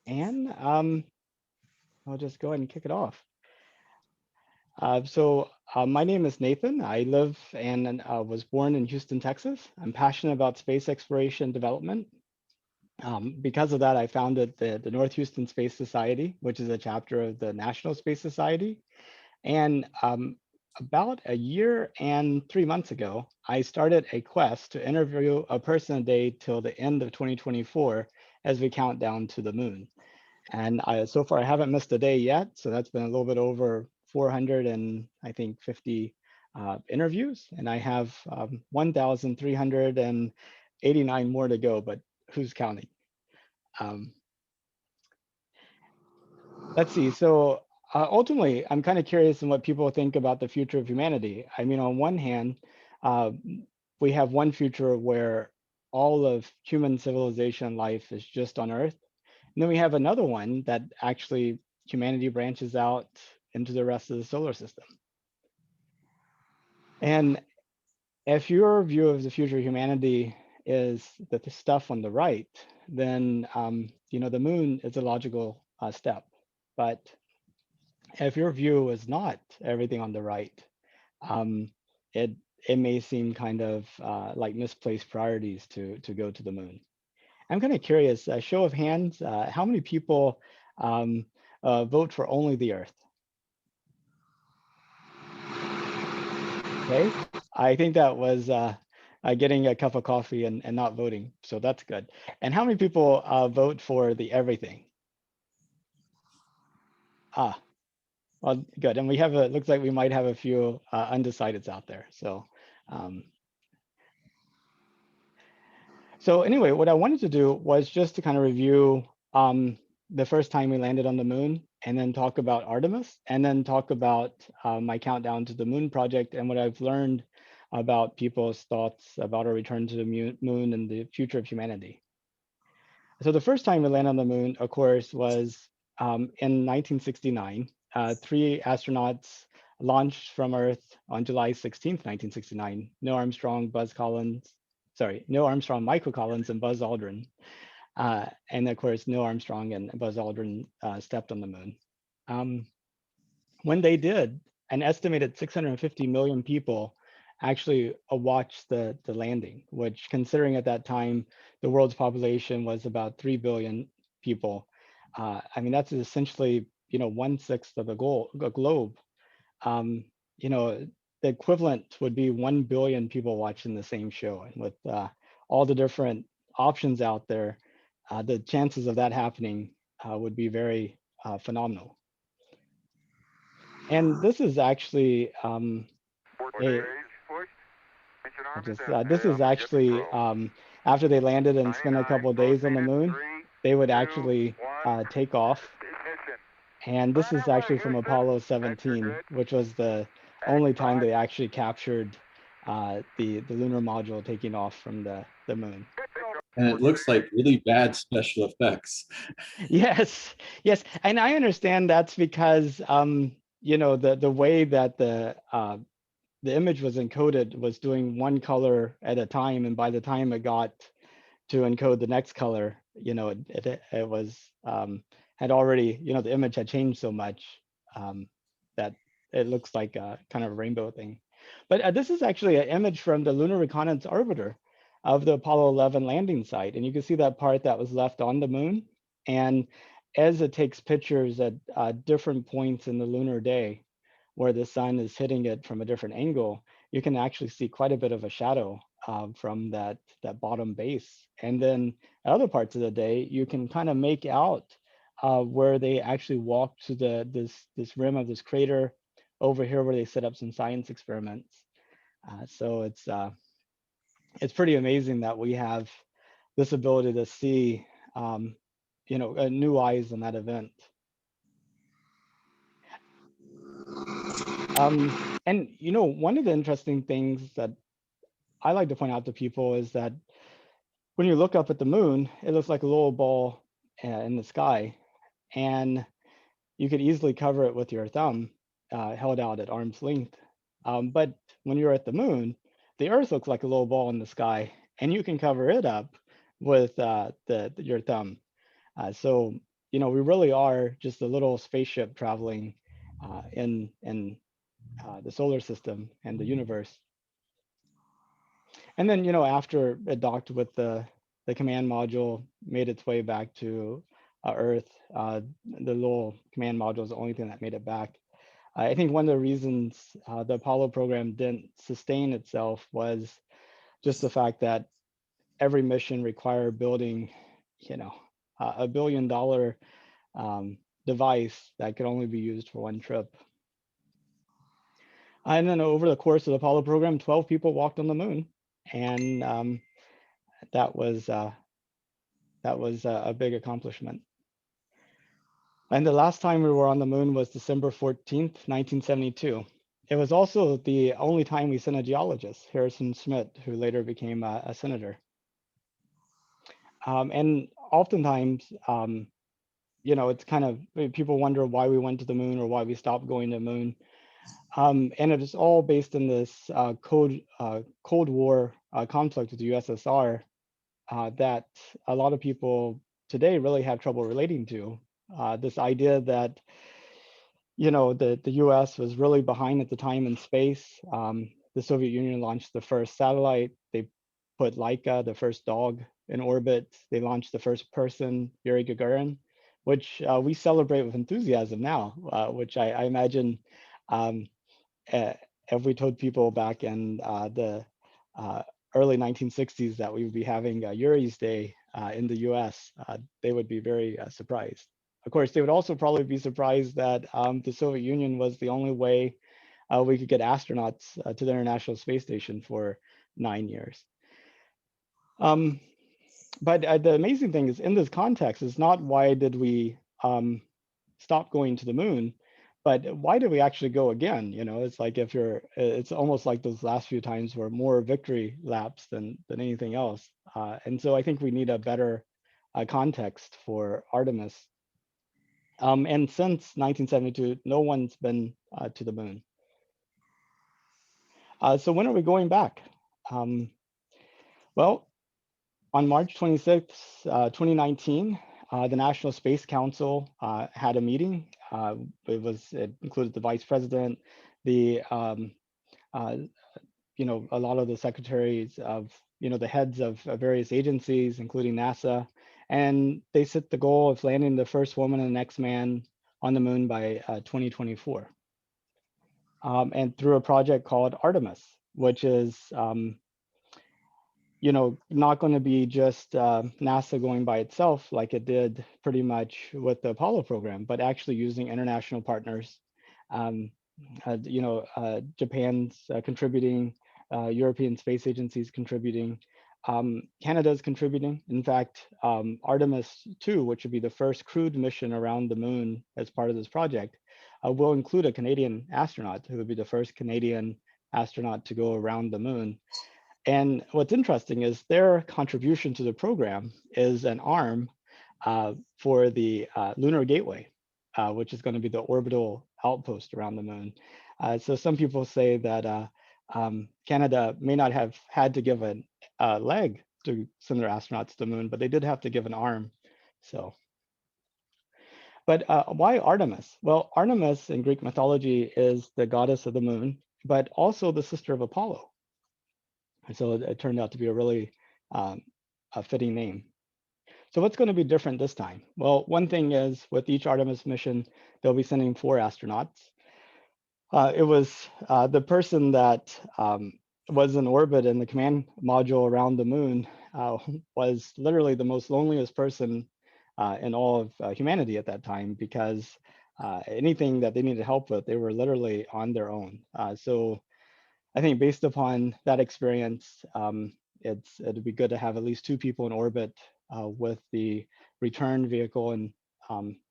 And I'll just go ahead and kick it off. So my name is Nathan. I live and was born in Houston, Texas. I'm passionate about space exploration and development. Because of that, I founded the North Houston Space Society, which is a chapter of the National Space Society. And about a year and 3 months ago, I started a quest to interview a person a day till the end of 2024 as we count down to the moon. And so far, I haven't missed a day yet. So that's been a little bit over 400 and I think 50 interviews. And I have 1,389 more to go, but who's counting? Um, let's see. So ultimately, I'm kind of curious in what people think about the future of humanity. I mean, on one hand, uh, we have one future where all of human civilization life is just on Earth. And then we have another one that actually humanity branches out into the rest of the solar system. And if your view of the future of humanity is that the stuff on the right, then the moon is a logical step. But if your view is not everything on the right, um, it it may seem kind of like misplaced priorities to go to the moon. I'm kind of curious, show of hands, how many people um, vote for only the Earth? Okay, I think that was getting a cup of coffee and not voting, so that's good. And how many people vote for the everything? Ah, well, good. And we have a, looks like we might have a few undecideds out there. Um, So anyway, what I wanted to do was just to kind of review the first time we landed on the moon, and then talk about Artemis, and then talk about my countdown to the moon project and what I've learned about people's thoughts about our return to the moon and the future of humanity. So the first time we landed on the moon, of course, was in 1969. Three astronauts launched from Earth on July 16th, 1969. Neil Armstrong, Michael Collins, and Buzz Aldrin. And of course, Neil Armstrong and Buzz Aldrin stepped on the moon. Um, when they did, an estimated 650 million people actually watched the landing, which, considering at that time the world's population was about 3 billion people, I mean, that's essentially, 1/6 of the globe. Um, you know, the equivalent would be 1 billion people watching the same show. And with all the different options out there, the chances of that happening would be very phenomenal. And this is actually a this is actually after they landed and spent a couple of days on the moon, they would actually take off. And this is actually from Apollo 17, which was the only time they actually captured the lunar module taking off from the moon. And it looks like really bad special effects. Yes, yes, and I understand that's because the way that the image was encoded was doing one color at a time, and by the time it got to encode the next color, it was had already, the image had changed so much that it looks like a kind of rainbow thing. But this is actually an image from the Lunar Reconnaissance Orbiter of the Apollo 11 landing site. And you can see that part that was left on the moon. And as it takes pictures at different points in the lunar day, where the sun is hitting it from a different angle, you can actually see quite a bit of a shadow from that bottom base. And then at other parts of the day, you can kind of make out where they actually walked to this rim of this crater over here where they set up some science experiments. So it's pretty amazing that we have this ability to see new eyes in that event. And one of the interesting things that I like to point out to people is that when you look up at the moon, it looks like a little ball in the sky, and you could easily cover it with your thumb held out at arm's length. But when you're at the moon, the Earth looks like a little ball in the sky, and you can cover it up with your thumb. So we really are just a little spaceship traveling in the solar system and the universe. And then, after it docked with the command module, made its way back to Earth, the little command module is the only thing that made it back. I think one of the reasons the Apollo program didn't sustain itself was just the fact that every mission required building, you know, a $1 billion device that could only be used for one trip. And then over the course of the Apollo program, 12 people walked on the moon, and that was a big accomplishment. And the last time we were on the moon was December 14th, 1972. It was also the only time we sent a geologist, Harrison Schmitt, who later became a senator. And oftentimes, it's kind of, people wonder why we went to the moon or why we stopped going to the moon. And it is all based in this Cold War conflict with the USSR that a lot of people today really have trouble relating to. This idea that the US was really behind at the time in space. The Soviet Union launched the first satellite. They put Laika, the first dog, in orbit. They launched the first person, Yuri Gagarin, which we celebrate with enthusiasm now, which I imagine um, if we told people back in the uh, early 1960s that we would be having Yuri's Day in the US, they would be very surprised. Of course, they would also probably be surprised that the Soviet Union was the only way we could get astronauts to the International Space Station for 9 years. Um, but the amazing thing is, in this context, is not why did we stop going to the moon, but why did we actually go again? It's like it's almost like those last few times were more victory laps than anything else. And so I think we need a better context for Artemis. And since 1972, no one's been to the moon. So when are we going back? Well, on March 26th, 2019, the National Space Council had a meeting. It included the vice president, the a lot of the secretaries of the heads of various agencies, including NASA, and they set the goal of landing the first woman and the next man on the moon by 2024. And through a project called Artemis, which is not going to be just NASA going by itself like it did pretty much with the Apollo program, but actually using international partners. Japan's contributing, European space agencies contributing, Canada's contributing. In fact, Artemis 2, which would be the first crewed mission around the moon as part of this project, will include a Canadian astronaut who would be the first Canadian astronaut to go around the moon. And what's interesting is their contribution to the program is an arm for the Lunar Gateway, which is going to be the orbital outpost around the moon. So some people say that Canada may not have had to give a leg to send their astronauts to the moon, but they did have to give an arm. So, but why Artemis? Well, Artemis in Greek mythology is the goddess of the moon, but also the sister of Apollo. And so it turned out to be a really a fitting name. So what's going to be different this time? Well, one thing is with each Artemis mission, they'll be sending 4 astronauts. It was the person that was in orbit in the command module around the moon was literally the most loneliest person in all of humanity at that time, because anything that they needed help with, they were literally on their own. So I think based upon that experience, it'd be good to have at least 2 people in orbit with the return vehicle, and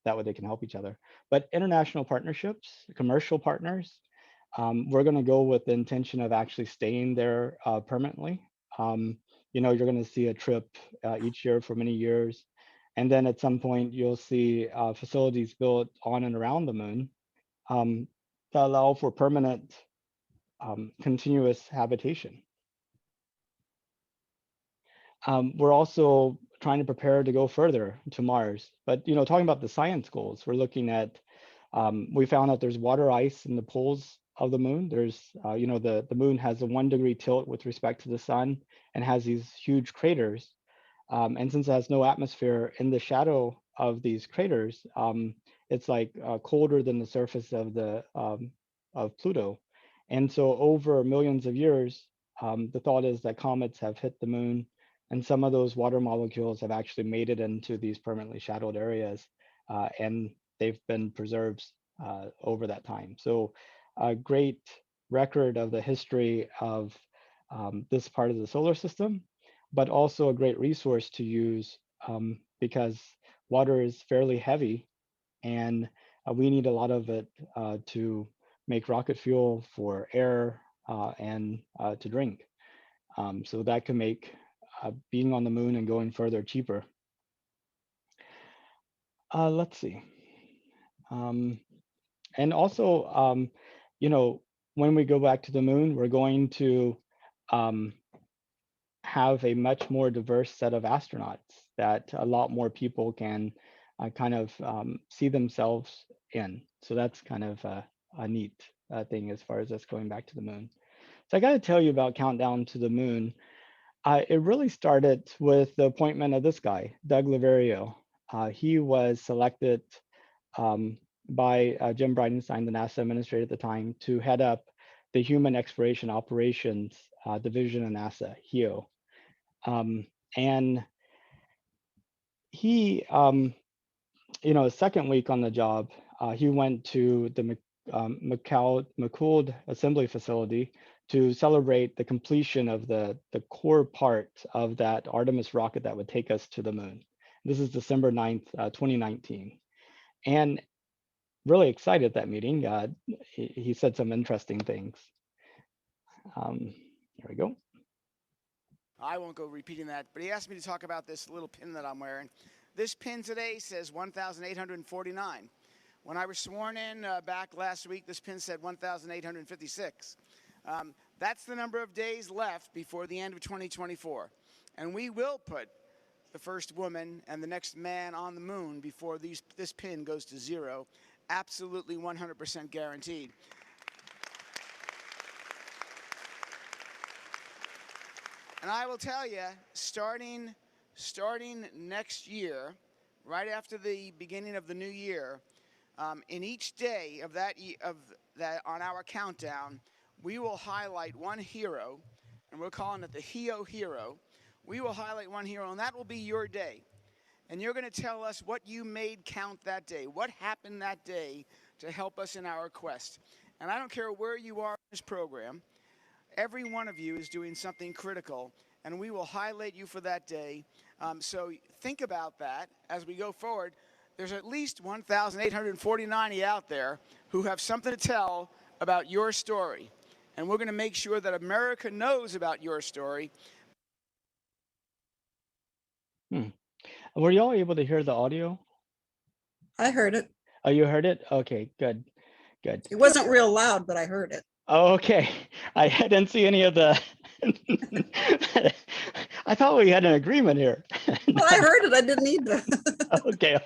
that way they can help each other. But international partnerships, commercial partners, we're going to go with the intention of actually staying there permanently. You're going to see a trip each year for many years. And then at some point, you'll see facilities built on and around the moon to allow for permanent continuous habitation. We're also trying to prepare to go further to Mars. But talking about the science goals, we're looking at we found out there's water ice in the poles of the moon. There's the moon has a 1 degree tilt with respect to the sun and has these huge craters. And since it has no atmosphere in the shadow of these craters, it's like colder than the surface of Pluto. And so over millions of years, the thought is that comets have hit the moon, and some of those water molecules have actually made it into these permanently shadowed areas, and they've been preserved over that time. So a great record of the history of this part of the solar system, but also a great resource to use because water is fairly heavy, and we need a lot of it to make rocket fuel, for air, and to drink. So that can make being on the moon and going further cheaper. Let's see. And also, when we go back to the moon, we're going to have a much more diverse set of astronauts that a lot more people can kind of see themselves in. So that's kind of a neat thing as far as us going back to the moon. So I got to tell you about Countdown to the Moon. It really started with the appointment of this guy, Doug Laverio. He was selected by Jim Bridenstine, the NASA administrator at the time, to head up the Human Exploration Operations Division of NASA, HEO. And he, his second week on the job, he went to the McCool Assembly Facility to celebrate the completion of the core part of that Artemis rocket that would take us to the moon. This is December 9th, 2019. And really excited at that meeting. He said some interesting things. Here we go. I won't go repeating that, but he asked me to talk about this little pin that I'm wearing. This pin today says 1,849. When I was sworn in back last week, this pin said 1,856. That's the number of days left before the end of 2024. And we will put the first woman and the next man on the moon before this pin goes to zero. Absolutely 100% guaranteed. And I will tell you, starting next year, right after the beginning of the new year, in each day of that on our countdown, we will highlight one hero, and we're calling it the HEO Hero. We will highlight one hero, and that will be your day. And you're going to tell us what you made count that day, what happened that day to help us in our quest. And I don't care where you are in this program, every one of you is doing something critical, and we will highlight you for that day. So think about that as we go forward. There's at least 1,849 out there who have something to tell about your story. And we're going to make sure that America knows about your story. Were y'all able to hear the audio? I heard it. Oh, you heard it? Okay, good. It wasn't real loud, but I heard it. Oh, okay. I didn't see any of the. I thought we had an agreement here. Well, I heard it. I didn't need to. Okay,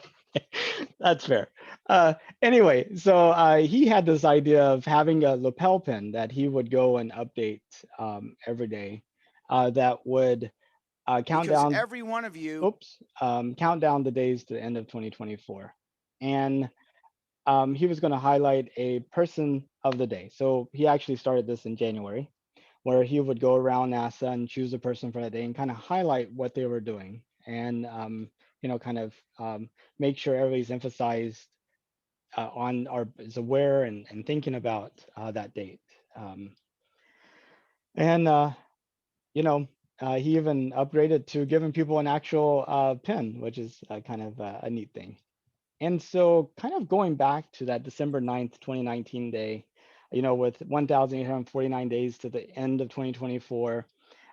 that's fair. Anyway, so he had this idea of having a lapel pin that he would go and update every day that would count down every one of you. Oops, count down the days to the end of 2024, and he was going to highlight a person of the day. So he actually started this in January, where he would go around NASA and choose a person for that day and kind of highlight what they were doing, and kind of make sure everybody's emphasized on or is aware and thinking about that date. He even upgraded to giving people an actual pin, which is kind of a neat thing. And so kind of going back to that December 9th, 2019 day, with 1,849 days to the end of 2024,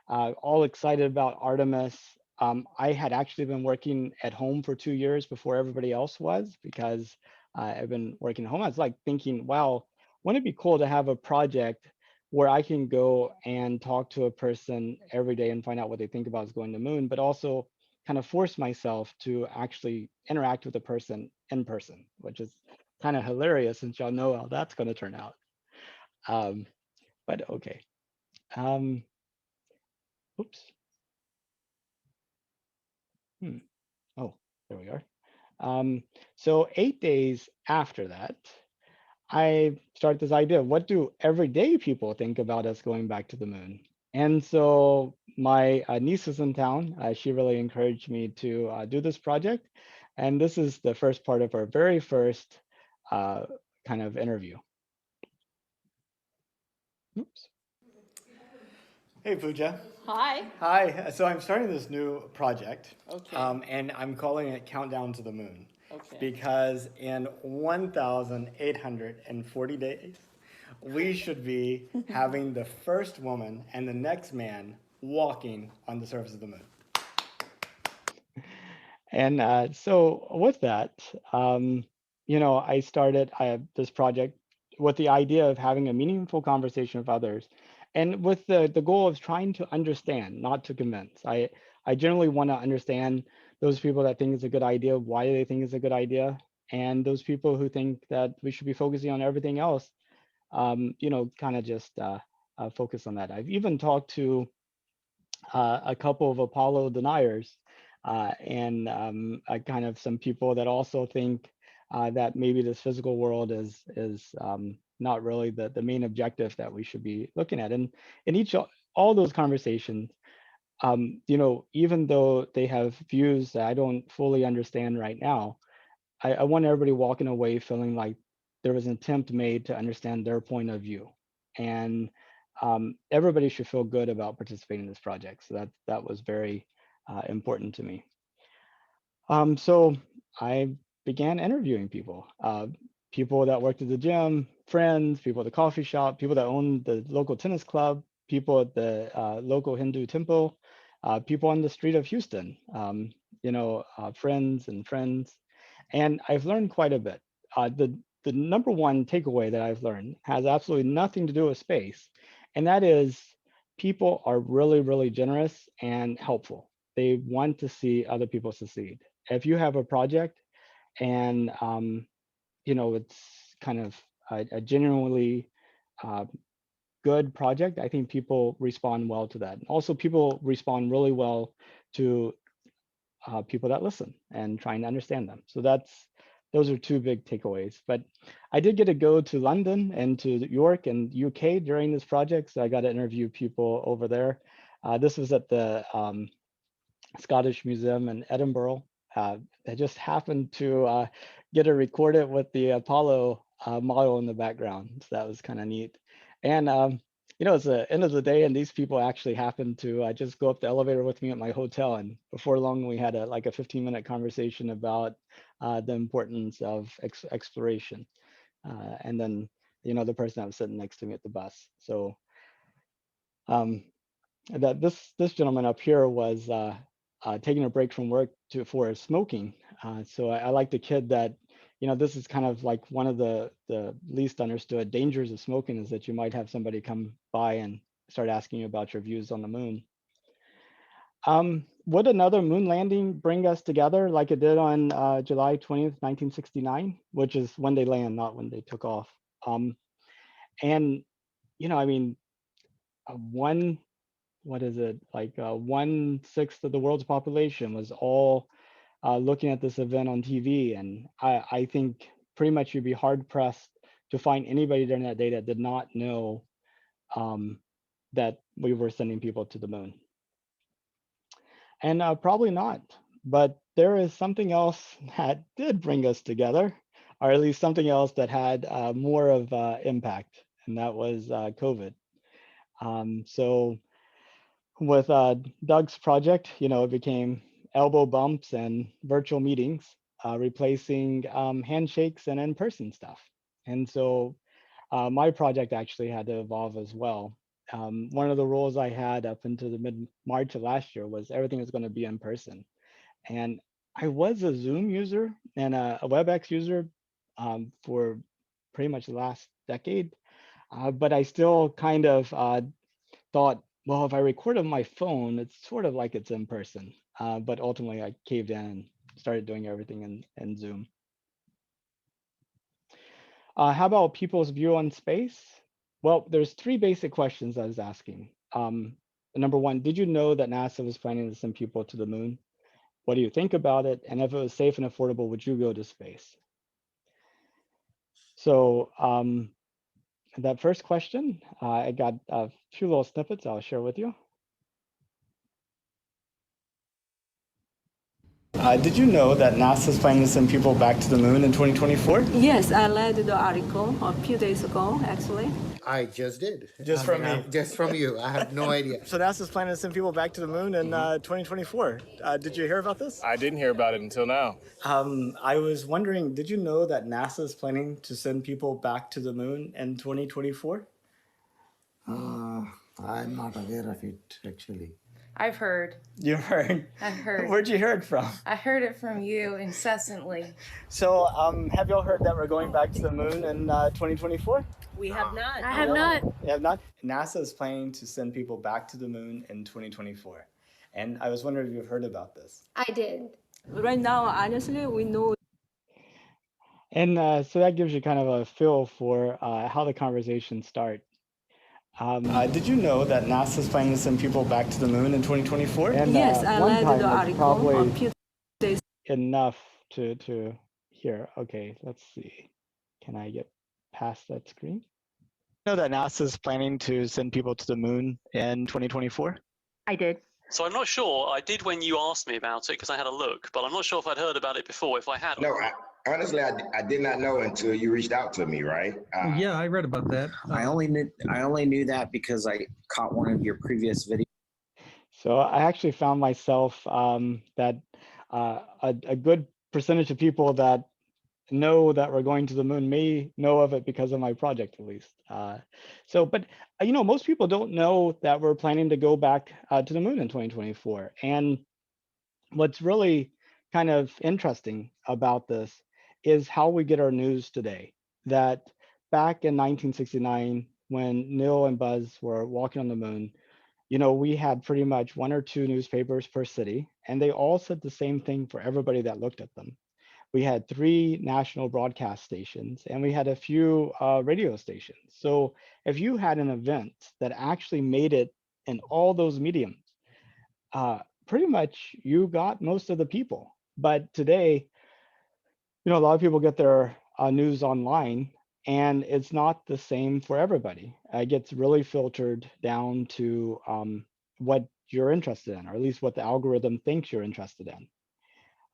all excited about Artemis. I had actually been working at home for 2 years before everybody else was, because I've been working at home. I was like thinking, wow, wouldn't it be cool to have a project where I can go and talk to a person every day and find out what they think about is going to the moon, but also kind of force myself to actually interact with the person in person, which is kind of hilarious since y'all know how that's going to turn out. But okay. Oops. Oh, there we are. So 8 days after that, I started this idea of what do everyday people think about us going back to the moon? And so my niece is in town. She really encouraged me to do this project. And this is the first part of our very first kind of interview. Oops. Hey, Pooja. Hi. Hi. So I'm starting this new project. Okay. And I'm calling it Countdown to the Moon. Okay. Because in 1,840 days, we should be having the first woman and the next man walking on the surface of the moon. And so with that, I started this project with the idea of having a meaningful conversation with others and with the goal of trying to understand, not to convince. I generally want to understand those people that think it's a good idea, why they think it's a good idea, and those people who think that we should be focusing on everything else, kind of just focus on that. I've even talked to a couple of Apollo deniers and kind of some people that also think that maybe this physical world is not really the main objective that we should be looking at. And in all those conversations, even though they have views that I don't fully understand right now, I want everybody walking away feeling like there was an attempt made to understand their point of view. And everybody should feel good about participating in this project. So that was very important to me. So I began interviewing people, people that worked at the gym, friends, people at the coffee shop, people that owned the local tennis club, people at the local Hindu temple, people on the street of Houston, friends and friends. And I've learned quite a bit. The number one takeaway that I've learned has absolutely nothing to do with space, and that is people are really, really generous and helpful. They want to see other people succeed. If you have a project and it's kind of a genuinely good project, I think people respond well to that. Also, people respond really well to people that listen and trying to understand them. So those are two big takeaways. But I did get to go to London and to York and UK during this project, so I got to interview people over there. This was at the Scottish Museum in Edinburgh. I just happened to get to record it with the Apollo model in the background. So that was kind of neat. And it's the end of the day, and these people actually happened to just go up the elevator with me at my hotel. And before long, we had a 15-minute conversation about the importance of exploration. And then, the person that was sitting next to me at the bus. So that this gentleman up here was taking a break from work for smoking. So I like the kid that, this is kind of like one of the least understood dangers of smoking is that you might have somebody come by and start asking you about your views on the moon. Would another moon landing bring us together like it did on July 20th, 1969, which is when they land, not when they took off. And, what is it, like 1/6 of the world's population was all looking at this event on TV. And I think pretty much you'd be hard pressed to find anybody during that day that did not know that we were sending people to the moon. And probably not, but there is something else that did bring us together, or at least something else that had more of impact, and that was COVID. So with Doug's project, it became elbow bumps and virtual meetings, replacing handshakes and in-person stuff. And so my project actually had to evolve as well. One of the rules I had up until the mid-March of last year was everything was going to be in person. And I was a Zoom user and a WebEx user for pretty much the last decade, but I still kind of thought well, if I record on my phone, it's sort of like it's in person. But ultimately, I caved in and started doing everything in Zoom. How about people's view on space? Well, there's three basic questions I was asking. Number one, did you know that NASA was planning to send people to the moon? What do you think about it? And if it was safe and affordable, would you go to space? So that first question, I got a few little snippets I'll share with you. Did you know that NASA is planning to send people back to the moon in 2024? Yes, I read the article a few days ago, actually. I just did. Just from me. Just from you. I have no idea. So NASA's planning to send people back to the moon in 2024. Did you hear about this? I didn't hear about it until now. I was wondering, did you know that NASA is planning to send people back to the moon in 2024? I'm not aware of it, actually. I've heard. You heard? I've heard. Where'd you hear it from? I heard it from you incessantly. So have y'all heard that we're going back to the moon in 2024? We have not. I have not. You have not? NASA is planning to send people back to the moon in 2024. And I was wondering if you've heard about this. I did. Right now, honestly, we know. And so that gives you kind of a feel for how the conversation starts. Did you know that NASA is planning to send people back to the moon in 2024? And, Yes, I one read time the is article probably a few days. enough to hear. Okay, let's see. Can I get past that screen? You know that NASA is planning to send people to the moon in 2024? I did. So I'm not sure. I did when you asked me about it because I had a look, but I'm not sure if I'd heard about it before. If I had, No, honestly, I did not know until you reached out to me, right? Yeah, I read about that. I only knew that because I caught one of your previous videos. So I actually found myself that a good percentage of people that know that we're going to the moon may know of it because of my project, at least. But you know, most people don't know that we're planning to go back to the moon in 2024. And what's really kind of interesting about this is how we get our news today. That back in 1969, when Neil and Buzz were walking on the moon, you know, we had pretty much one or two newspapers per city, and they all said the same thing for everybody that looked at them. We had 3 national broadcast stations, and we had a few radio stations. So if you had an event that actually made it in all those mediums, pretty much you got most of the people. But today, you know, a lot of people get their news online, and it's not the same for everybody. It gets really filtered down to what you're interested in, or at least what the algorithm thinks you're interested in.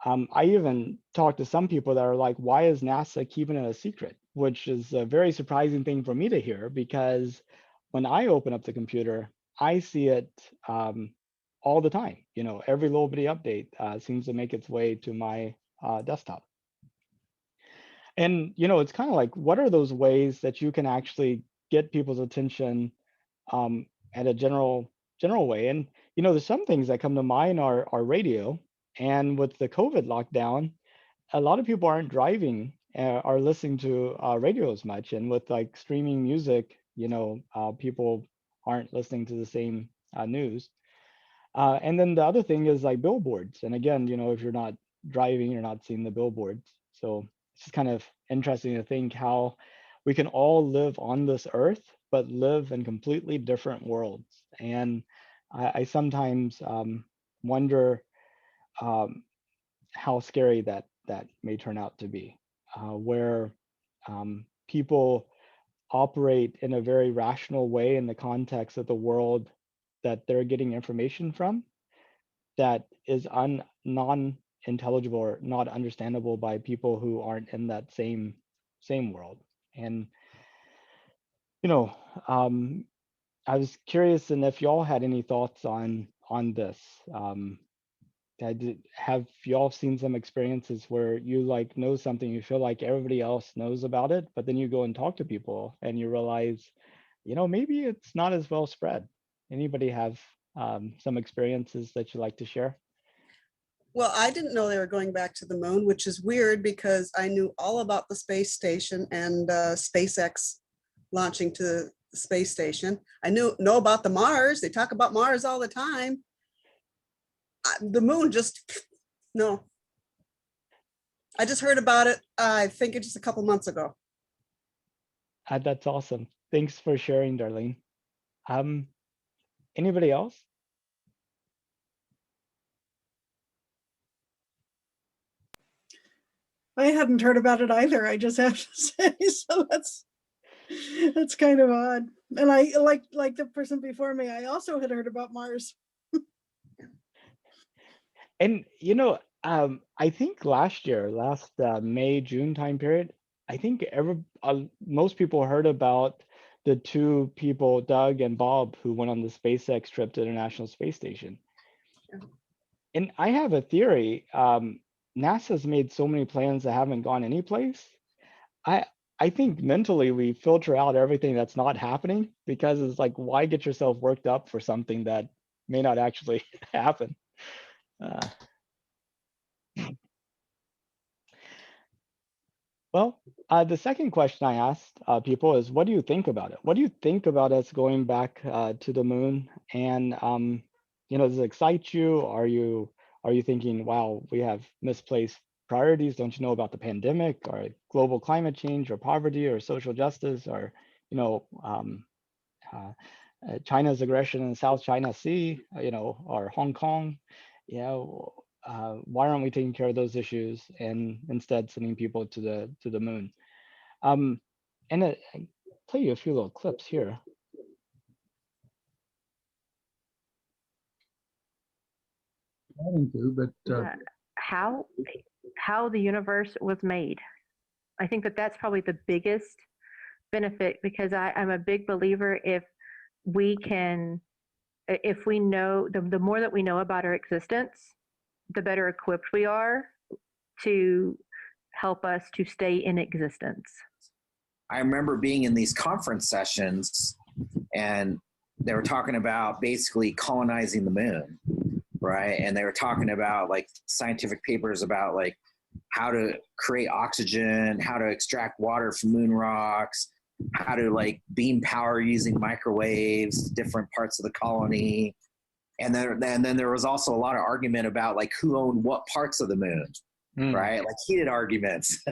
I even talked to some people that are like, why is NASA keeping it a secret? Which is a very surprising thing for me to hear, because when I open up the computer, I see it all the time. You know, every little bitty update seems to make its way to my desktop. And, you know, it's kind of like, what are those ways that you can actually get people's attention at a general way? And, you know, there's some things that come to mind are radio. And with the COVID lockdown, a lot of people aren't driving or listening to radio as much. And with like streaming music, you know, people aren't listening to the same news. And then the other thing is like billboards. And again, you know, if you're not driving, you're not seeing the billboards. So it's just kind of interesting to think how we can all live on this earth, but live in completely different worlds. And I sometimes wonder how scary that may turn out to be, where people operate in a very rational way in the context of the world that they're getting information from, that is non-intelligible or not understandable by people who aren't in that same world. And you know, I was curious, and if y'all had any thoughts on this. Have y'all seen some experiences where you like know something, you feel like everybody else knows about it, but then you go and talk to people and you realize, you know, maybe it's not as well spread? Anybody have some experiences that you'd like to share? Well, I didn't know they were going back to the moon, which is weird because I knew all about the space station and SpaceX launching to space station. I know about the Mars. They talk about Mars all the time. The moon just, no. I just heard about it, I think it's just a couple months ago. That's awesome. Thanks for sharing, Darlene. Anybody else? I hadn't heard about it either, I just have to say, so that's kind of odd. And I, like the person before me, I also had heard about Mars. And I think last May, June time period, I think most people heard about the two people, Doug and Bob, who went on the SpaceX trip to the International Space Station. And I have a theory. NASA's made so many plans that haven't gone anyplace. I think mentally we filter out everything that's not happening, because it's like, why get yourself worked up for something that may not actually happen? Well, the second question I asked people is, what do you think about it? What do you think about us going back to the moon? And does it excite you? Are you thinking, wow, we have misplaced priorities? Don't you know about the pandemic, or global climate change, or poverty, or social justice, or China's aggression in the South China Sea, or Hong Kong? Why aren't we taking care of those issues and instead sending people to the moon? And I'll play you a few little clips here. How the universe was made. I think that's probably the biggest benefit, because I'm a big believer, if we know, the more that we know about our existence, the better equipped we are to help us to stay in existence. I remember being in these conference sessions, and they were talking about basically colonizing the moon, right? And they were talking about like scientific papers about like how to create oxygen, how to extract water from moon rocks, how to like beam power using microwaves, different parts of the colony. And then there was also a lot of argument about like who owned what parts of the moon, right? Like heated arguments.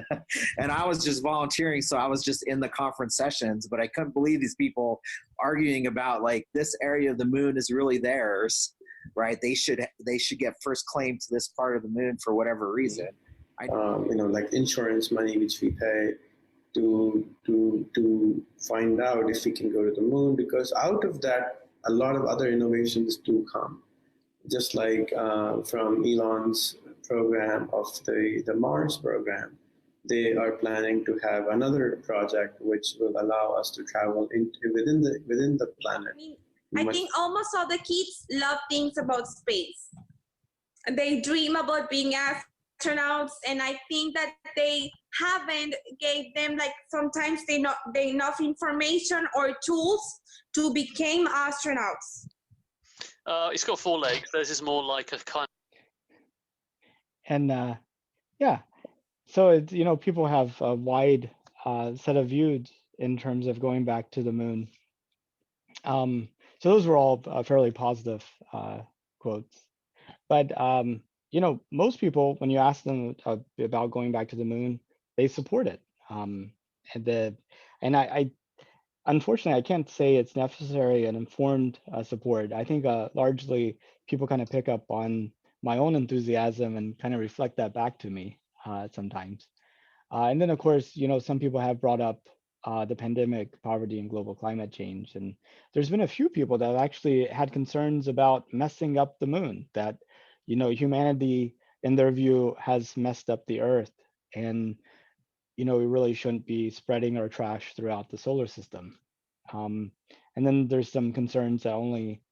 And I was just volunteering, so I was just in the conference sessions, but I couldn't believe these people arguing about like this area of the moon is really theirs, right? They should get first claim to this part of the moon for whatever reason. Like insurance money which we pay to find out if we can go to the moon, because out of that a lot of other innovations do come, just like from Elon's program of the Mars program. They are planning to have another project which will allow us to travel within the planet. I think almost all the kids love things about space. They dream about being astronauts, and I think that they haven't gave them like sometimes they enough information or tools to become astronauts. It's got 4 legs. This is more like a kind. And so it's, people have a wide set of views in terms of going back to the moon. So those were all fairly positive quotes. But most people, when you ask them about going back to the moon, they support it. And I unfortunately, I can't say it's necessary and informed support. I think largely people kind of pick up on my own enthusiasm and kind of reflect that back to me sometimes. And then, of course, some people have brought up the pandemic, poverty, and global climate change. And there's been a few people that have actually had concerns about messing up the moon, that, humanity, in their view, has messed up the Earth. And we really shouldn't be spreading our trash throughout the solar system. And then there's some concerns that only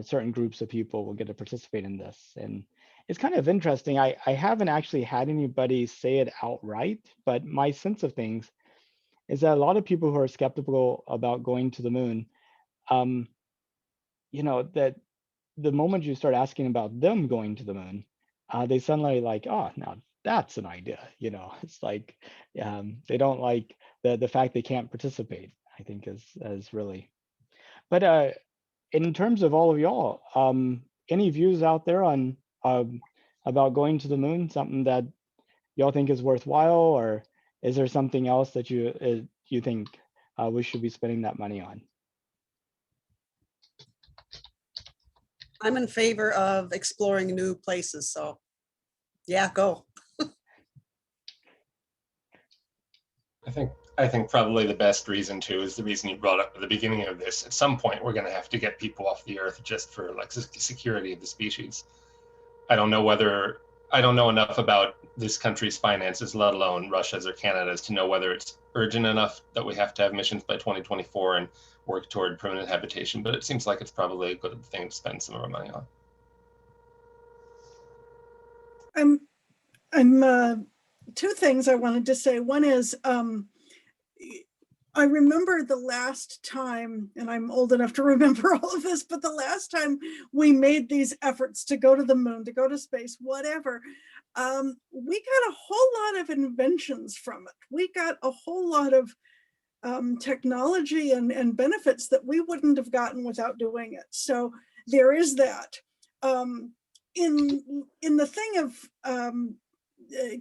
certain groups of people will get to participate in this. And it's kind of interesting. I haven't actually had anybody say it outright, but my sense of things is that a lot of people who are skeptical about going to the moon, that the moment you start asking about them going to the moon, they suddenly like, oh, now that's an idea. It's like they don't like the fact they can't participate. I think is really. But in terms of all of y'all, any views out there on about going to the moon? Something that y'all think is worthwhile, or is there something else that you think we should be spending that money on? I'm in favor of exploring new places, so yeah, go. I think probably the best reason to is the reason you brought up at the beginning of this. At some point, we're going to have to get people off the Earth just for like security of the species. I don't know enough about this country's finances, let alone Russia's or Canada's, to know whether it's urgent enough that we have to have missions by 2024 and work toward permanent habitation. But it seems like it's probably a good thing to spend some of our money on. I'm two things I wanted to say. One is I remember the last time, and I'm old enough to remember all of this, but the last time we made these efforts to go to the moon, to go to space, whatever, we got a whole lot of inventions from it. We got a whole lot of technology and benefits that we wouldn't have gotten without doing it. So there is that. In the thing of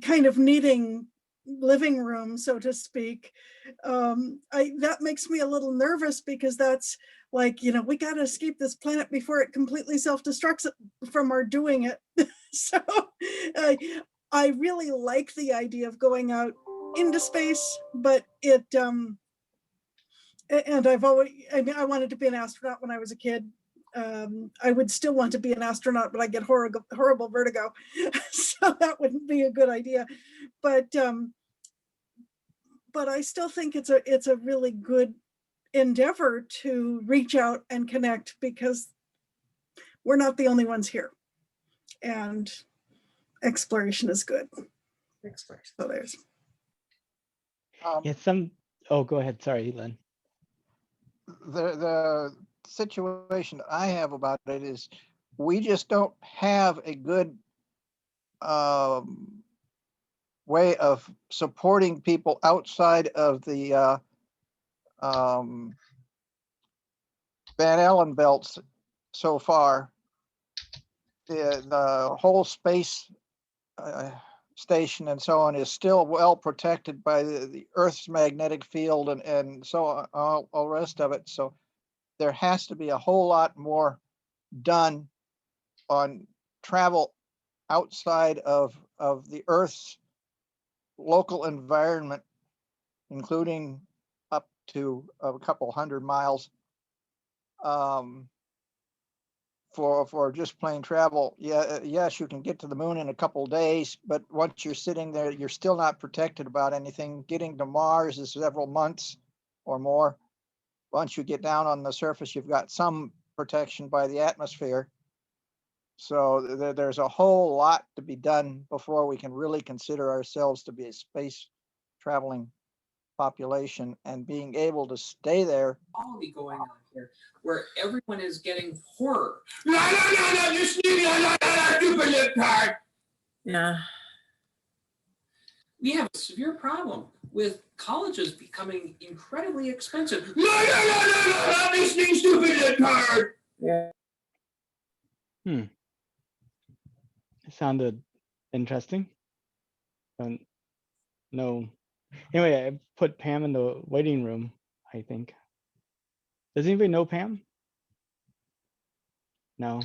kind of needing living room, so to speak, that makes me a little nervous, because that's like, we got to escape this planet before it completely self-destructs from our doing it. So I really like the idea of going out into space, but it and I wanted to be an astronaut when I was a kid. I would still want to be an astronaut, but I get horrible vertigo, so that wouldn't be a good idea. But I still think it's a really good endeavor to reach out and connect, because we're not the only ones here, and exploration is good. Exploration. So there's. Oh, go ahead. Sorry, Len. The situation I have about it is we just don't have a good way of supporting people outside of the Van Allen belts so far. The whole space station and so on is still well protected by the Earth's magnetic field and so on, all the rest of it. So there has to be a whole lot more done on travel outside of the Earth's local environment, including up to a couple 100 miles, for just plain travel. Yes, you can get to the moon in a couple days, but once you're sitting there, you're still not protected about anything. Getting to Mars is several months or more. Once you get down on the surface, you've got some protection by the atmosphere. So there's a whole lot to be done before we can really consider ourselves to be a space traveling population, and being able to stay there. Quality going on here, where everyone is getting horror. You sneeze on stupid card. Yeah. We have a severe problem with colleges becoming incredibly expensive. I'm listening, stupid card. Yeah. It sounded interesting. No. Anyway, I put Pam in the waiting room, I think. Does anybody know Pam? No.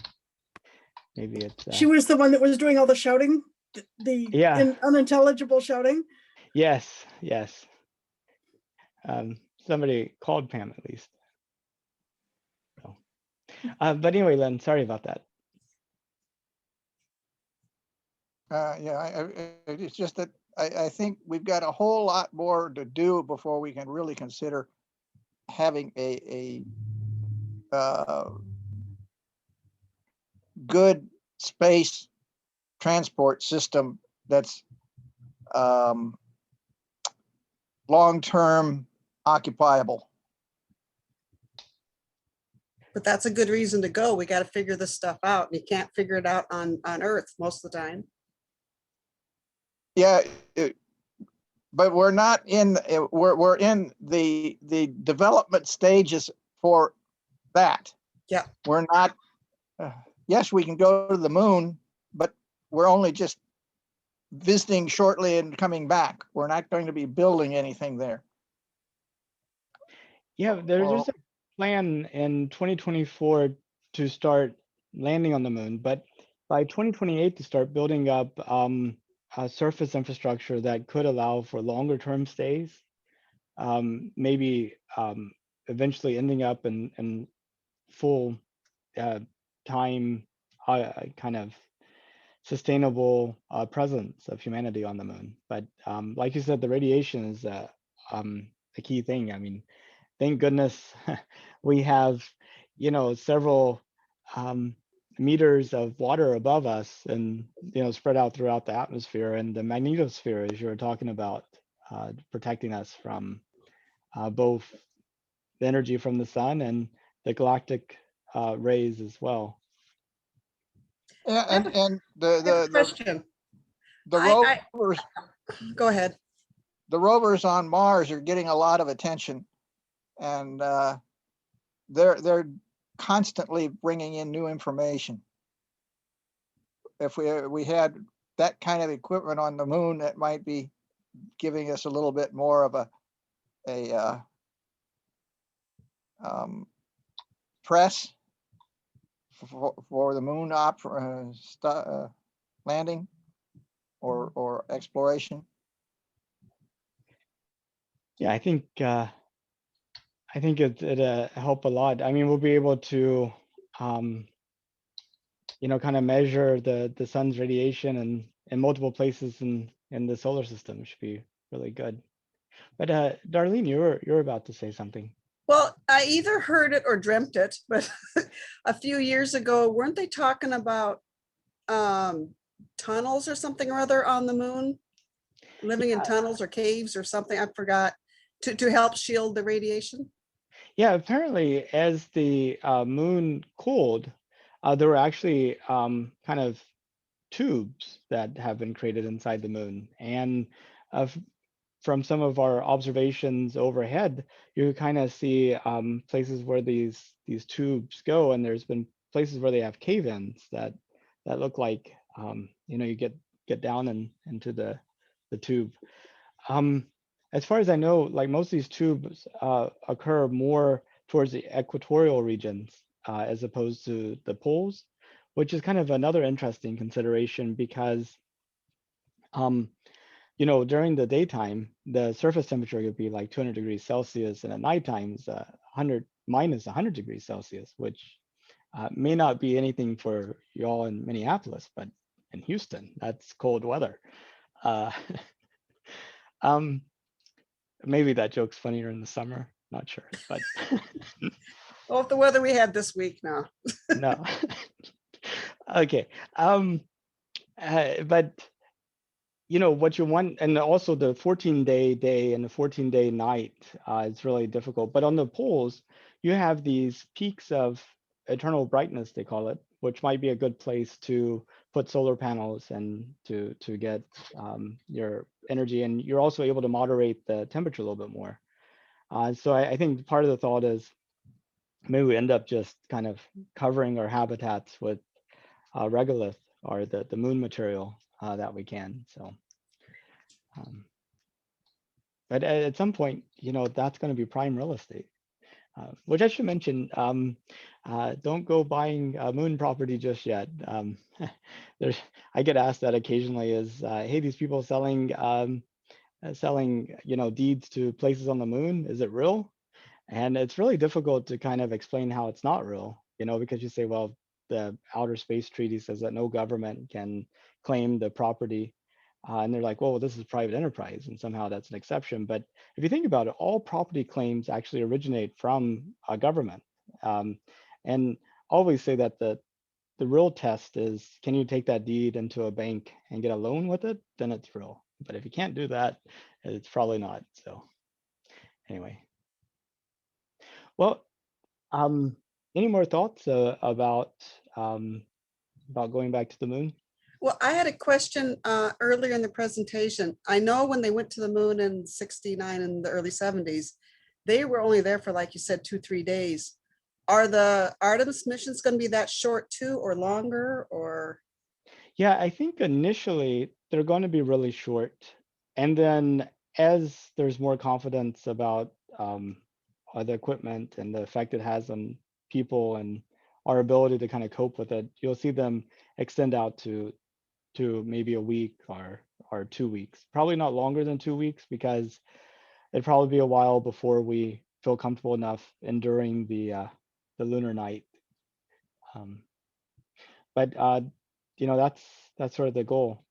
Maybe it's. She was the one that was doing all the shouting, the unintelligible shouting. Yes. Somebody called Pam at least. So. But anyway, Len, sorry about that. It's just that I think we've got a whole lot more to do before we can really consider having a good space transport system that's long-term occupiable. But that's a good reason to go. We got to figure this stuff out. You can't figure it out on Earth most of the time. Yeah, but we're not in, we're in the development stages for that. Yeah. We're not, yes, we can go to the moon, but we're only just visiting shortly and coming back. We're not going to be building anything there. Yeah, there's a plan in 2024 to start landing on the moon, but by 2028 to start building up a surface infrastructure that could allow for longer term stays, maybe eventually ending up in full time kind of sustainable presence of humanity on the moon. But like you said, the radiation is a key thing. I mean, thank goodness we have, several meters of water above us and, spread out throughout the atmosphere, and the magnetosphere, as you were talking about, protecting us from both the energy from the sun and the galactic rays as well. Yeah, and the question. rovers. Go ahead. The rovers on Mars are getting a lot of attention, and they're constantly bringing in new information. If we had that kind of equipment on the moon, that might be giving us a little bit more of a press for the moon landing or exploration. Yeah, I think it help a lot. I mean, we'll be able to kind of measure the sun's radiation in multiple places in the solar system, which should be really good. But Darlene, you're about to say something. Well, I either heard it or dreamt it, but a few years ago, weren't they talking about tunnels or something or other on the moon? Living in tunnels or caves or something, I forgot, to help shield the radiation? Yeah, apparently as the moon cooled, there were actually kind of tubes that have been created inside the moon. And from some of our observations overhead, you kind of see places where these tubes go, and there's been places where they have cave-ins that look like you get down into the tube. As far as I know, like most of these tubes occur more towards the equatorial regions as opposed to the poles, which is kind of another interesting consideration because during the daytime, the surface temperature could be like 200 degrees Celsius, and at nighttime is minus 100 degrees Celsius, which may not be anything for y'all in Minneapolis, but in Houston, that's cold weather. Maybe that joke's funnier in the summer, not sure, but. Well, if the weather we had this week now. No. Okay. But what you want, and also the 14-day day and the 14-day night is really difficult. But on the poles, you have these peaks of eternal brightness, they call it, which might be a good place to put solar panels and to get your energy. And you're also able to moderate the temperature a little bit more. So I think part of the thought is maybe we end up just kind of covering our habitats with regolith or the moon material that we can. So, but at some point, that's going to be prime real estate. Which I should mention, don't go buying moon property just yet. I get asked that occasionally is, hey, these people selling deeds to places on the moon, is it real? And it's really difficult to kind of explain how it's not real, because you say, well, the Outer Space Treaty says that no government can claim the property. And they're like, well, this is private enterprise, and somehow that's an exception. But if you think about it, all property claims actually originate from a government. And always say that the real test is, can you take that deed into a bank and get a loan with it? Then it's real. But if you can't do that, it's probably not. So anyway. Well, any more thoughts about going back to the moon? Well, I had a question earlier in the presentation. I know when they went to the moon in 69 and the early 70s, they were only there for, like you said, 2-3 days. Are the Artemis missions going to be that short too, or longer, or? Yeah, I think initially they're going to be really short. And then as there's more confidence about the equipment and the effect it has on people and our ability to kind of cope with it, you'll see them extend out to maybe a week or 2 weeks. Probably not longer than 2 weeks, because it'd probably be a while before we feel comfortable enough enduring the lunar night. But you know, that's sort of the goal,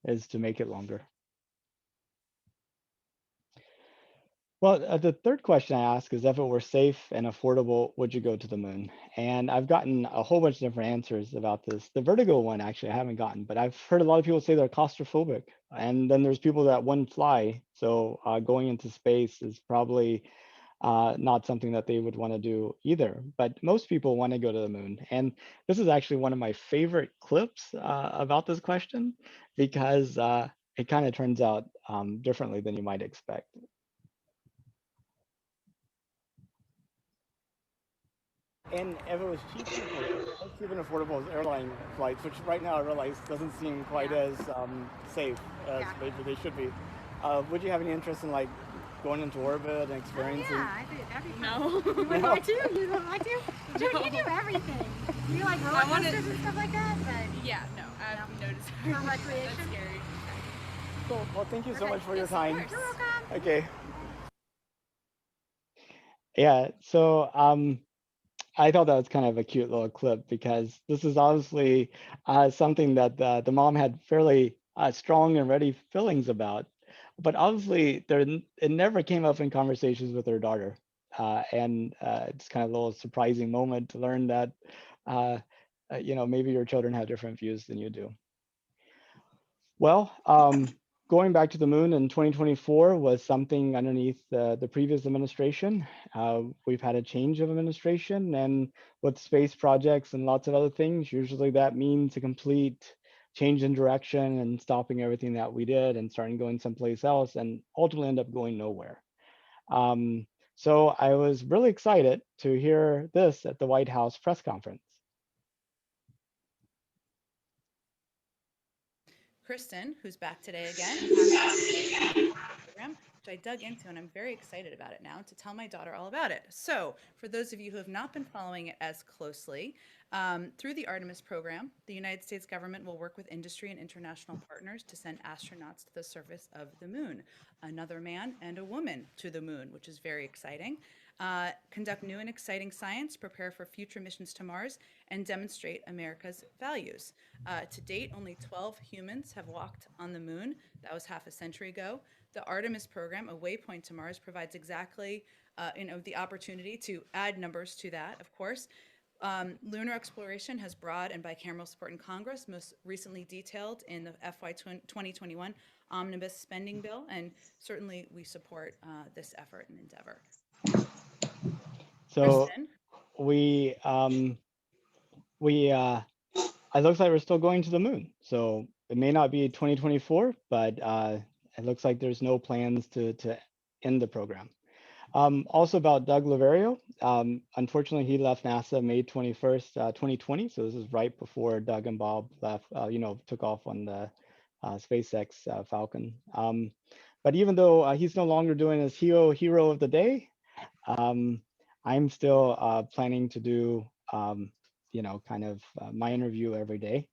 is to make it longer. Well, the third question I ask is, if it were safe and affordable, would you go to the moon? And I've gotten a whole bunch of different answers about this. The vertigo one, actually, I haven't gotten, but I've heard a lot of people say they're claustrophobic. And then there's people that wouldn't fly. So going into space is probably not something that they would want to do either. But most people want to go to the moon. And this is actually one of my favorite clips about this question, because it kind of turns out differently than you might expect. And if it was cheap and affordable as airline flights, which right now I realize doesn't seem quite as safe as maybe they should be, would you have any interest in like going into orbit and experiencing? Yeah, I do. That'd be fun. You would like to? You would like to? Dude, you do everything. You like roller coasters and stuff like that? But yeah, no, I have noticed. For recreation? That's scary. Cool. Well, thank you so much for your time. You're welcome. Okay. Yeah, so I thought that was kind of a cute little clip, because this is obviously something that the mom had fairly strong and ready feelings about, but obviously it never came up in conversations with her daughter, and it's kind of a little surprising moment to learn that you know, maybe your children have different views than you do. Well, going back to the moon in 2024 was something underneath the previous administration. We've had a change of administration, and with space projects and lots of other things, usually that means a complete change in direction and stopping everything that we did and starting going someplace else, and ultimately end up going nowhere. So I was really excited to hear this at the White House press conference. Kristen, who's back today again, program, which I dug into, and I'm very excited about it now to tell my daughter all about it. So for those of you who have not been following it as closely, through the Artemis program, the United States government will work with industry and international partners to send astronauts to the surface of the moon, another man and a woman to the moon, which is very exciting. Conduct new and exciting science, prepare for future missions to Mars, and demonstrate America's values. To date, only 12 humans have walked on the moon. That was half a century ago. The Artemis program, a waypoint to Mars, provides exactly the opportunity to add numbers to that, of course. Lunar exploration has broad and bicameral support in Congress, most recently detailed in the FY 2021 omnibus spending bill, and certainly we support this effort and endeavor. So Kristen? it looks like we're still going to the moon. So it may not be 2024, but it looks like there's no plans to end the program. Also about Doug Laverio, unfortunately he left NASA May 21st, 2020. So this is right before Doug and Bob left, took off on the SpaceX Falcon. But even though he's no longer doing his hero of the day, I'm still planning to do, my interview every day.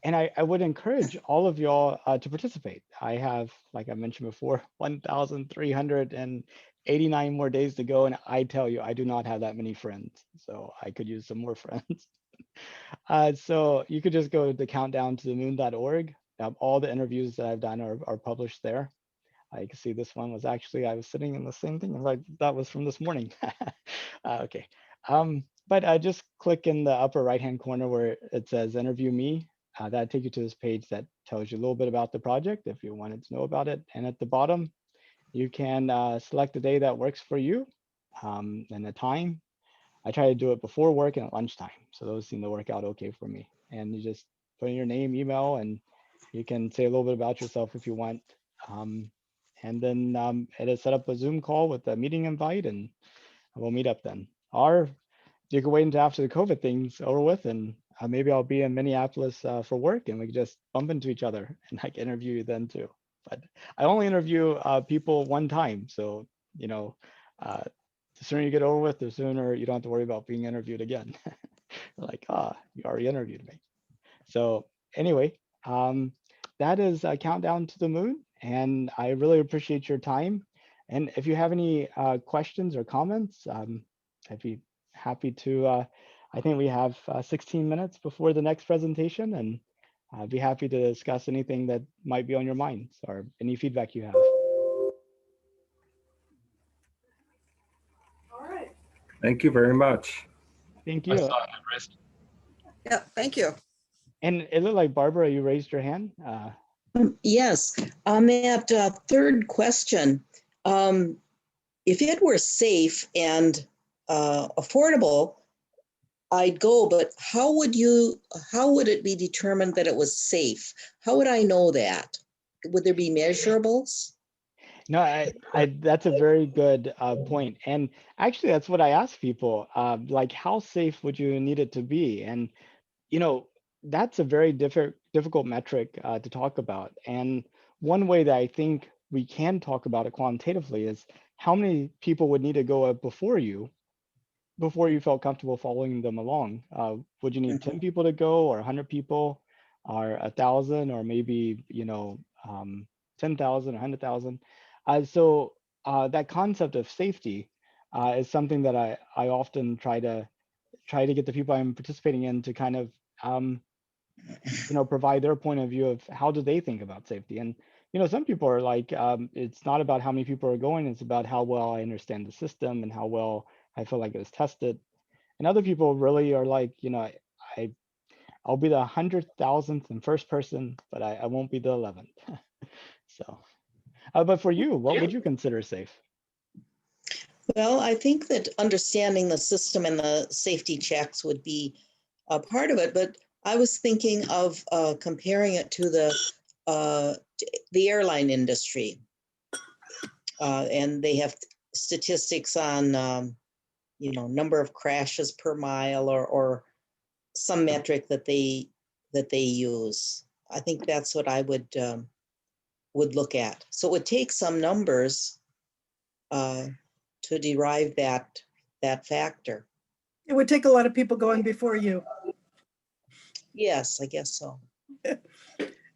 And I would encourage all of y'all to participate. I have, like I mentioned before, 1,389 more days to go. And I tell you, I do not have that many friends. So I could use some more friends. So you could just go to countdowntothemoon.org. All the interviews that I've done are published there. You can see this one was actually, I was sitting in the same thing, like that was from this morning. Okay. But just click in the upper right-hand corner where it says interview me. That'll take you to this page that tells you a little bit about the project if you wanted to know about it. And at the bottom, you can select the day that works for you and the time. I try to do it before work and at lunchtime. So those seem to work out okay for me. And you just put in your name, email, and you can say a little bit about yourself if you want. And then it'll set up a Zoom call with a meeting invite, and we'll meet up then. Or you can wait until after the COVID thing's over with, and maybe I'll be in Minneapolis for work, and we can just bump into each other and I can interview you then too. But I only interview people one time, so the sooner you get over with, the sooner you don't have to worry about being interviewed again. Like, you already interviewed me. So anyway, that is a countdown to the moon, and I really appreciate your time. And if you have any questions or comments, I'd be happy to. I think we have 16 minutes before the next presentation, and I'd be happy to discuss anything that might be on your minds or any feedback you have. All right. Thank you very much. Thank I you. saw it, Chris. Yeah, thank you. And it looked like Barbara, you raised your hand. Yes, on that third question, if it were safe and affordable, I'd go, but how would it be determined that it was safe? How would I know that? Would there be measurables? No, that's a very good point. And actually, that's what I ask people, like, how safe would you need it to be? And, that's a very difficult metric to talk about. And one way that I think we can talk about it quantitatively is how many people would need to go up before you felt comfortable following them along. Would you need 10 people to go, or 100 people, or 1,000, or maybe 10,000, 100,000? So that concept of safety is something that I often try to get the people I'm participating in to kind of provide their point of view of how do they think about safety. And some people are like, it's not about how many people are going, it's about how well I understand the system and how well I feel like it was tested. And other people really are like, I'll be the 100,000th and first person, but I won't be the 11th. So, but for you, what would you consider safe? Well, I think that understanding the system and the safety checks would be a part of it, but I was thinking of comparing it to the airline industry. And they have statistics on, number of crashes per mile or some metric that they use. I think that's what I would look at. So it would take some numbers to derive that factor. It would take a lot of people going before you. Yes, I guess so.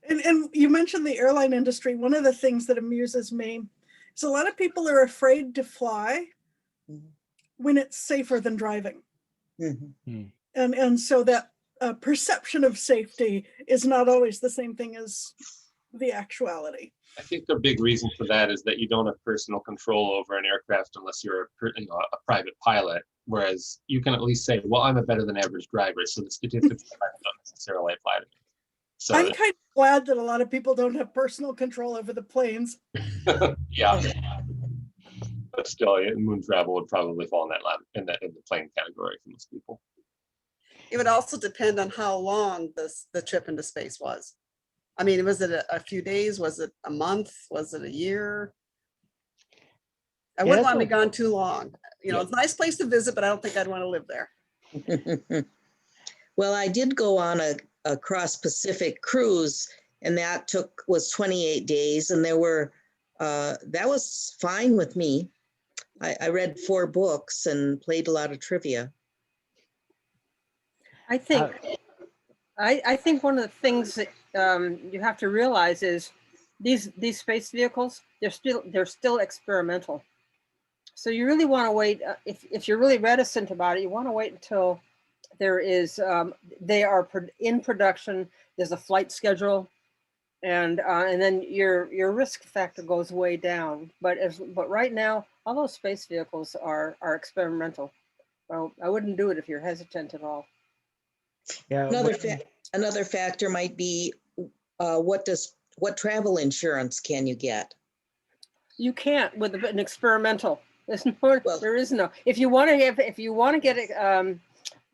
And you mentioned the airline industry. One of the things that amuses me is a lot of people are afraid to fly when it's safer than driving. And so that perception of safety is not always the same thing as the actuality. I think the big reason for that is that you don't have personal control over an aircraft unless you're a private pilot. Whereas you can at least say, well, I'm a better than average driver, so the statistics don't necessarily apply to me. So I'm kind of glad that a lot of people don't have personal control over the planes. yeah, but still, moon travel would probably fall in that line, in the plane category for most people. It would also depend on how long the trip into space was. I mean, was it a few days? Was it a month? Was it a year? I wouldn't want to be gone too long. It's a nice place to visit, but I don't think I'd want to live there. Well, I did go on a cross-Pacific cruise, and that was 28 days, and that was fine with me. I read 4 books and played a lot of trivia. I think one of the things that you have to realize is these space vehicles, they're still experimental. So you really want to wait, if you're really reticent about it, you want to wait until they are in production, there's a flight schedule, and then your risk factor goes way down. But right now, all those space vehicles are experimental. Well, I wouldn't do it if you're hesitant at all. Yeah. Another factor might be what travel insurance can you get? You can't with an experimental. There is no. If you want to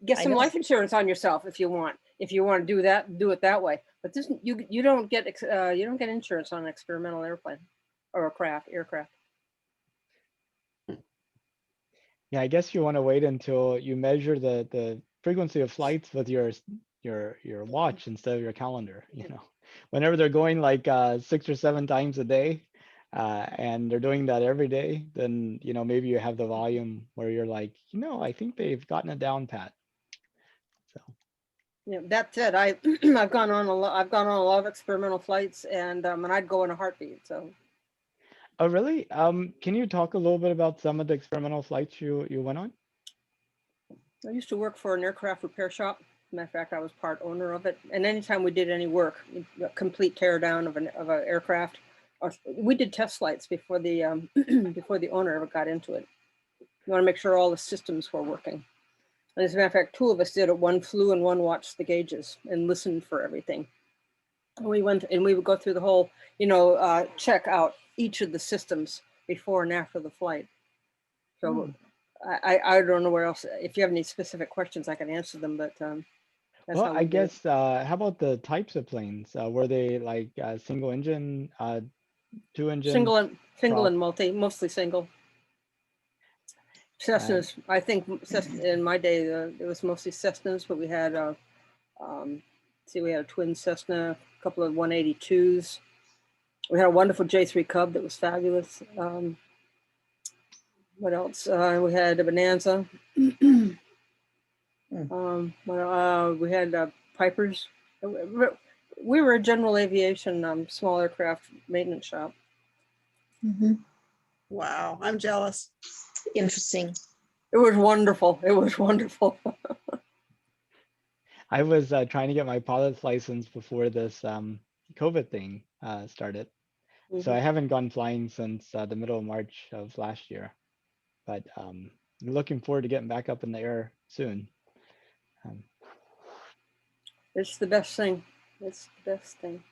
get some life insurance on yourself, if you want, if you want to do that, do it that way. But this, you don't get insurance on an experimental airplane or aircraft. Yeah, I guess you want to wait until you measure the frequency of flights with your watch instead of your calendar. You know, whenever they're going like 6 or 7 times a day, and they're doing that every day, then you know maybe you have the volume where you're like, you know, I think they've gotten it down pat. So. Yeah, that said, I've gone on a lot of experimental flights, and I'd go in a heartbeat. So. Oh, really? Can you talk a little bit about some of the experimental flights you went on? I used to work for an aircraft repair shop. Matter of fact, I was part owner of it. And anytime we did any work, complete tear down of an aircraft, or we did test flights before the before the owner ever got into it. You want to make sure all the systems were working. And as a matter of fact, 2 of us did it. One flew and one watched the gauges and listened for everything. And we went and we would go through the whole, you know, check out each of the systems before and after the flight. So I don't know where else. If you have any specific questions, I can answer them. But that's well, how we I did guess how about the types of planes? Were they like single engine, 2 engine? Single and mostly single. Cessnas, I think in my day it was mostly Cessnas, but we had we had a twin Cessna, a couple of 182s. We had a wonderful J3 Cub that was fabulous. What else? We had a Bonanza. We had Pipers. We were a general aviation small aircraft maintenance shop. Wow, I'm jealous. Interesting. It was wonderful. It was wonderful. I was trying to get my pilot's license before this COVID thing started. So I haven't gone flying since the middle of March of last year, but I'm looking forward to getting back up in the air soon. It's the best thing. It's the best thing.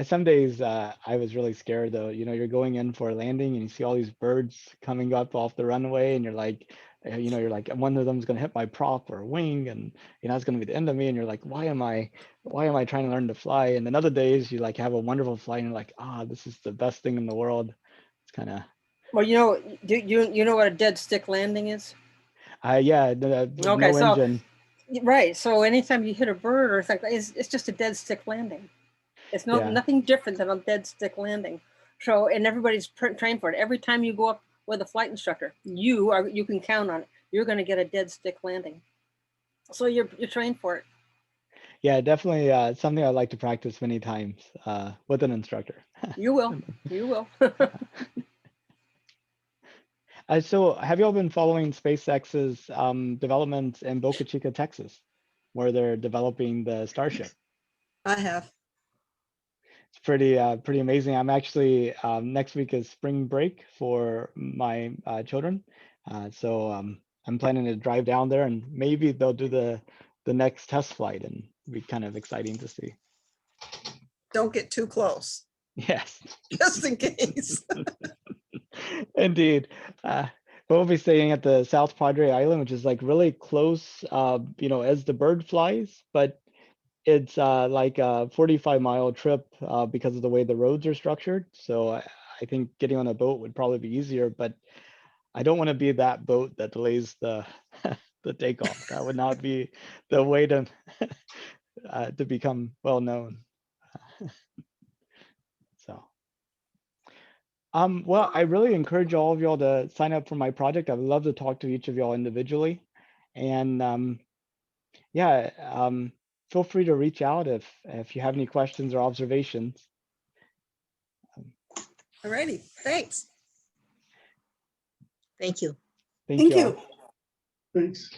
Some days I was really scared though. You know, you're going in for a landing and you see all these birds coming up off the runway, and you're like, you know, you're like, one of them is going to hit my prop or wing, and you know, it's going to be the end of me. And you're like, why am I trying to learn to fly? And then other days you like have a wonderful flight and you're like, this is the best thing in the world. It's kind of. Well, you know, you know what a dead stick landing is? Yeah, okay, no so engine. Right. So anytime you hit a bird or something, it's just a dead stick landing. It's nothing different than a dead stick landing. So, and everybody's trained for it. Every time you go up with a flight instructor, you can count on it. You're going to get a dead stick landing. So you're trained for it. Yeah, definitely something I'd like to practice many times with an instructor. You will. You will. So have you all been following SpaceX's development in Boca Chica, Texas, where they're developing the Starship? I have. It's pretty amazing. I'm actually next week is spring break for my children, so I'm planning to drive down there, and maybe they'll do the next test flight, and it'll be kind of exciting to see. Don't get too close. Yes. Just in case. Indeed. We'll be staying at the South Padre Island, which is like really close, you know, as the bird flies, but it's like a 45-mile trip because of the way the roads are structured. So I think getting on a boat would probably be easier, but I don't want to be that boat that delays the the takeoff. That would not be the way to to become well known. So. Well, I really encourage all of y'all to sign up for my project. I would love to talk to each of y'all individually. And yeah, feel free to reach out if you have any questions or observations. Alrighty, thanks. Thank you. Thank you. Thanks.